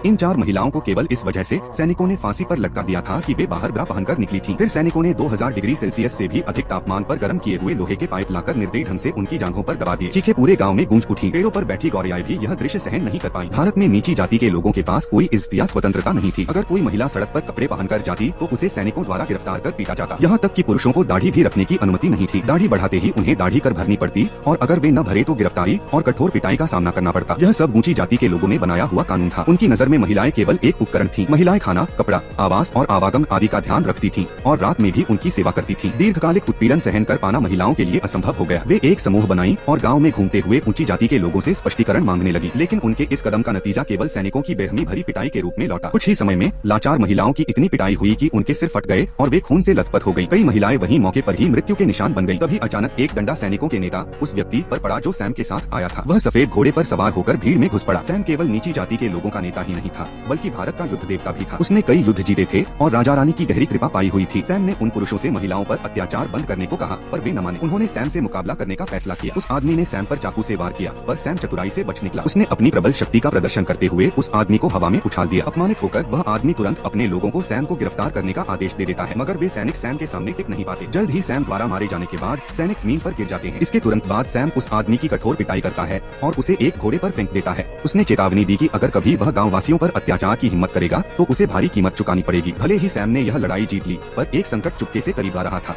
इन 4 महिलाओं को केवल इस वजह से सैनिकों ने फांसी पर लटका दिया था कि वे बाहर ब्रा पहनकर निकली थीं। फिर सैनिकों ने 2000 डिग्री सेल्सियस से भी अधिक तापमान पर गर्म किए हुए लोहे के पाइप लाकर निर्दयी ढंग से उनकी जांघों पर दबा दिए। चीखें पूरे गाँव में गूंज उठी। पेड़ों पर बैठी गौरियाएं भी यह दृश्य सहन नहीं कर पाई। भारत में नीची जाति के लोगों के पास कोई इज्जत या स्वतंत्रता नहीं थी। अगर कोई महिला सड़क पर कपड़े पहनकर जाती तो उसे सैनिकों द्वारा गिरफ्तार कर पीटा जाता। यहाँ तक कि पुरुषों को दाढ़ी भी रखने की अनुमति नहीं थी। दाढ़ी बढ़ाते ही उन्हें दाढ़ी कर भरनी पड़ती और अगर वे न भरे तो गिरफ्तारी और कठोर पिटाई का सामना करना पड़ता। यह सब ऊंची जाति के लोगों ने बनाया हुआ कानून था। उनकी नजर में महिलाएं केवल एक उपकरण थीं। महिलाएं खाना, कपड़ा, आवास और आवागमन आदि का ध्यान रखती थीं और रात में भी उनकी सेवा करती थीं। दीर्घकालिक उत्पीड़न सहन कर पाना महिलाओं के लिए असंभव हो गया। वे एक समूह बनाई और गाँव में घूमते हुए ऊंची जाति के लोगों से स्पष्टीकरण मांगने लगी। लेकिन उनके इस कदम का नतीजा केवल सैनिकों की बेरहमी भरी पिटाई के रूप में लौटा। कुछ ही समय में लाचार महिलाओं की इतनी पिटाई हुई कि उनके सिर फट गए और वे खून से लथपथ हो गयी। कई महिलाएं वहीं मौके पर ही मृत्यु के निशान बन गयी। तभी अचानक एक डंडा सैनिकों के नेता उस व्यक्ति पर पड़ा जो सैम के साथ आया था। वह सफेद घोड़े पर सवार होकर भीड़ में घुस पड़ा। सैम केवल नीची जाति के लोगों का नेता ही नहीं था बल्कि भारत का युद्ध देवता भी था। उसने कई युद्ध जीते थे और राजा रानी की गहरी कृपा पाई हुई थी। सैम ने उन पुरुषों से महिलाओं पर अत्याचार बंद करने को कहा पर वे न माने। उन्होंने सैम से मुकाबला करने का फैसला किया। उस आदमी ने सैम पर चाकू से वार किया पर सैम चतुराई से बच निकला। उसने अपनी प्रबल शक्ति का प्रदर्शन करते हुए उस आदमी को हवा में उछाल दिया। अपमानित होकर वह आदमी तुरंत अपने लोगों को सैम को गिरफ्तार करने का आदेश दे देता है मगर वे सैनिक सैम के सामने टिक नहीं पाते। जल्द ही सैम द्वारा मारे जाने के बाद सैनिक जमीन पर गिर जाते हैं। इसके तुरंत बाद सैम उस आदमी की कठोर पिटाई करता है और उसे एक घोड़े पर फेंक देता है। उसने चेतावनी दी कि अगर कभी वह गाँव वासियों पर अत्याचार की हिम्मत करेगा तो उसे भारी कीमत चुकानी पड़ेगी। भले ही सैम ने यह लड़ाई जीत ली पर एक संकट चुपके से करीब आ रहा था।